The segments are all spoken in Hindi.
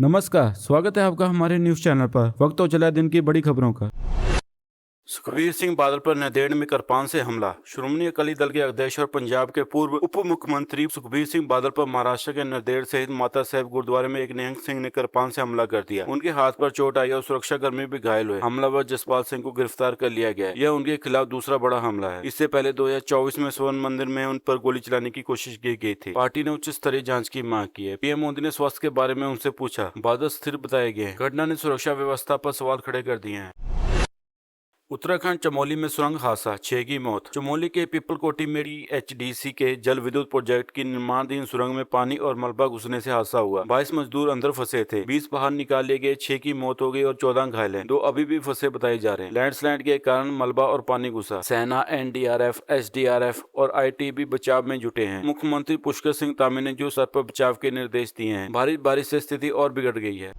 नमस्कार, स्वागत है आपका हमारे न्यूज चैनल पर। वक्त हो चला दिन की बड़ी खबरों का। सुखबीर सिंह बादल पर नांदेड़ में कृपाण से हमला। श्रोमणी अकाली दल के अध्यक्ष और पंजाब के पूर्व उप मुख्यमंत्री सुखबीर सिंह बादल पर महाराष्ट्र के नांदेड़ सहित माता साहिब गुरुद्वारे में एक निहंग सिंह ने कृपाण से हमला कर दिया। उनके हाथ पर चोट आई और सुरक्षाकर्मी भी घायल हुए। हमलावर जसपाल सिंह को गिरफ्तार कर लिया गया। यह उनके खिलाफ दूसरा बड़ा हमला है। इससे पहले 2024 में स्वर्ण मंदिर में उन पर गोली चलाने की कोशिश की गई थी। पार्टी ने उच्च स्तरीय जाँच की मांग की है। पीएम मोदी ने स्वास्थ्य के बारे में उनसे पूछा। बादल स्थिर बताए गए। घटना ने सुरक्षा व्यवस्था पर सवाल खड़े कर दिए हैं। उत्तराखंड चमोली में सुरंग हादसा, 6 की मौत। चमोली के पिपलकोटी में एचडीसी के जल विद्युत प्रोजेक्ट की निर्माणाधीन सुरंग में पानी और मलबा घुसने से हादसा हुआ। 22 मजदूर अंदर फंसे थे। 20 बाहर निकाल लिए गए। 6 की मौत हो गई और 14 घायल हैं। 2 अभी भी फंसे बताए जा रहे हैं। लैंडस्लाइड के कारण मलबा और पानी घुसा। सेना, एनडीआरएफ, एसडीआरएफ और आईटीबीपी बचाव में जुटे हैं। मुख्यमंत्री पुष्कर सिंह धामी ने जो स्तर पर बचाव के निर्देश दिए हैं। भारी बारिश से स्थिति और बिगड़ गई है।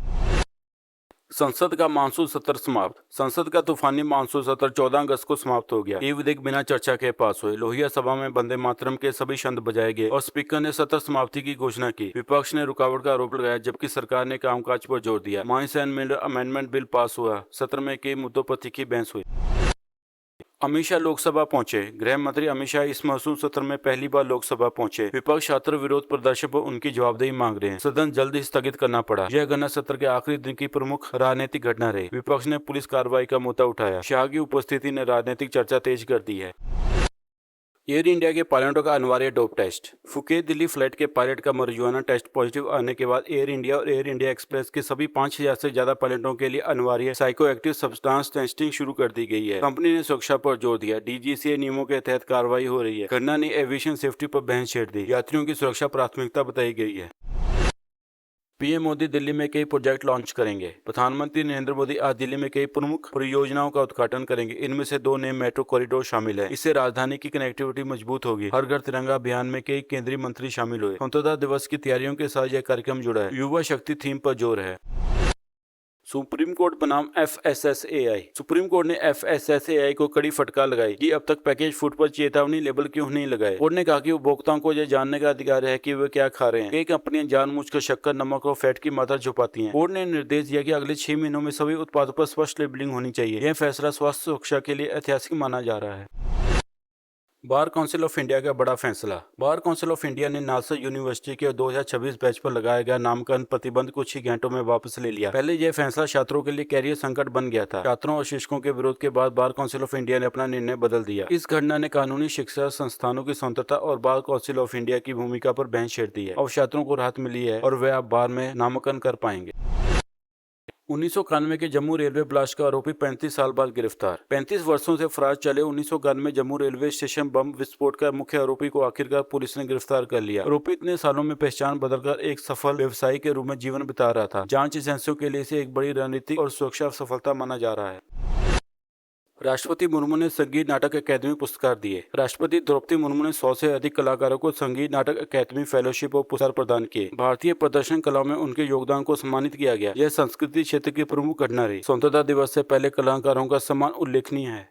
संसद का मानसून सत्र समाप्त। संसद का तूफानी मानसून सत्र 14 अगस्त को समाप्त हो गया। ये विधेयक बिना चर्चा के पास हुए। लोहिया सभा में वंदे मातरम के सभी छंद बजाए गए और स्पीकर ने सत्र समाप्ति की घोषणा की। विपक्ष ने रुकावट का आरोप लगाया, जबकि सरकार ने कामकाज पर जोर दिया। Mines and Miller amendment bill pass हुआ। सत्र में कई मुद्दों पर तीखी बहस हुई। अमित शाह लोकसभा पहुंचे। गृह मंत्री अमित शाह इस मानसून सत्र में पहली बार लोकसभा पहुंचे। विपक्ष छात्र विरोध प्रदर्शन पर उनकी जवाबदेही मांग रहे हैं। सदन जल्द ही स्थगित करना पड़ा। यह घटना सत्र के आखिरी दिन की प्रमुख राजनीतिक घटना रही। विपक्ष ने पुलिस कार्रवाई का मुद्दा उठाया। शाह की उपस्थिति ने राजनीतिक चर्चा तेज कर दी है। एयर इंडिया के पायलटों का अनिवार्य dope test. Phuket Delhi flight के पायलट का marijuana टेस्ट पॉजिटिव आने के बाद एयर इंडिया और एयर इंडिया एक्सप्रेस के सभी 5000 से ज्यादा पायलटों के लिए अनिवार्य साइको एक्टिव सब्सटेंस टेस्टिंग शुरू कर दी गई है। कंपनी ने सुरक्षा पर जोर दिया। डीजीसीए नियमों के तहत कार्रवाई हो रही है। घटना ने एविएशन सेफ्टी पर बहस छेड़ दी। यात्रियों की सुरक्षा प्राथमिकता बताई गई है। पीएम मोदी दिल्ली में कई प्रोजेक्ट लॉन्च करेंगे। प्रधानमंत्री नरेंद्र मोदी आज दिल्ली में कई प्रमुख परियोजनाओं का उद्घाटन करेंगे। इनमें से 2 नए मेट्रो कॉरिडोर शामिल है। इससे राजधानी की कनेक्टिविटी मजबूत होगी। हर घर तिरंगा अभियान में कई केंद्रीय मंत्री शामिल हुए। स्वतंत्रता दिवस की तैयारियों के साथ यह कार्यक्रम जुड़ा है। युवा शक्ति थीम पर जोर है। सुप्रीम कोर्ट बनाम एफएसएसएआई। सुप्रीम कोर्ट ने एफएसएसएआई को कड़ी फटकार लगाई कि अब तक पैकेज फूड पर चेतावनी लेबल क्यों नहीं लगाए। कोर्ट ने कहा कि उपभोक्ताओं को यह जानने का अधिकार है कि वे क्या खा रहे हैं। कई कंपनियां जानबूझकर शक्कर, नमक और फैट की मात्रा छुपाती हैं। कोर्ट ने निर्देश दिया कि अगले 6 महीनों में सभी उत्पादों पर स्पष्ट लेबलिंग होनी चाहिए। यह फैसला स्वास्थ्य सुरक्षा के लिए ऐतिहासिक माना जा रहा है। बार काउंसिल ऑफ इंडिया का बड़ा फैसला। बार काउंसिल ऑफ इंडिया ने नालसा यूनिवर्सिटी के 2026 बैच पर लगाया गया नामकरण प्रतिबंध कुछ ही घंटों में वापस ले लिया। पहले यह फैसला छात्रों के लिए कैरियर संकट बन गया था। छात्रों और शिक्षकों के विरोध के बाद बार काउंसिल ऑफ इंडिया ने अपना निर्णय बदल दिया। इस घटना ने कानूनी शिक्षा संस्थानों की स्वतंत्रता और बार काउंसिल ऑफ इंडिया की भूमिका पर बहस छेड़ दी है। अब छात्रों को राहत मिली है और वे अब बार में नामांकन कर पाएंगे। 1991 के जम्मू रेलवे ब्लास्ट का आरोपी 35 साल बाद गिरफ्तार। 35 वर्षों से फरार चले 1991 जम्मू रेलवे स्टेशन बम विस्फोट का मुख्य आरोपी को आखिरकार पुलिस ने गिरफ्तार कर लिया। आरोपी इतने सालों में पहचान बदलकर एक सफल व्यवसायी के रूप में जीवन बिता रहा था। जांच एजेंसियों के लिए इसे एक बड़ी रणनीतिक और सुरक्षा सफलता माना जा रहा है। राष्ट्रपति मुर्मू ने संगीत नाटक अकादमी पुरस्कार दिए। राष्ट्रपति द्रौपदी मुर्मू ने 100 से अधिक कलाकारों को संगीत नाटक अकादमी फेलोशिप और पुरस्कार प्रदान किए। भारतीय प्रदर्शन कला में उनके योगदान को सम्मानित किया गया। यह संस्कृति क्षेत्र की प्रमुख घटना रही। स्वतंत्रता दिवस से पहले कलाकारों का सम्मान उल्लेखनीय है।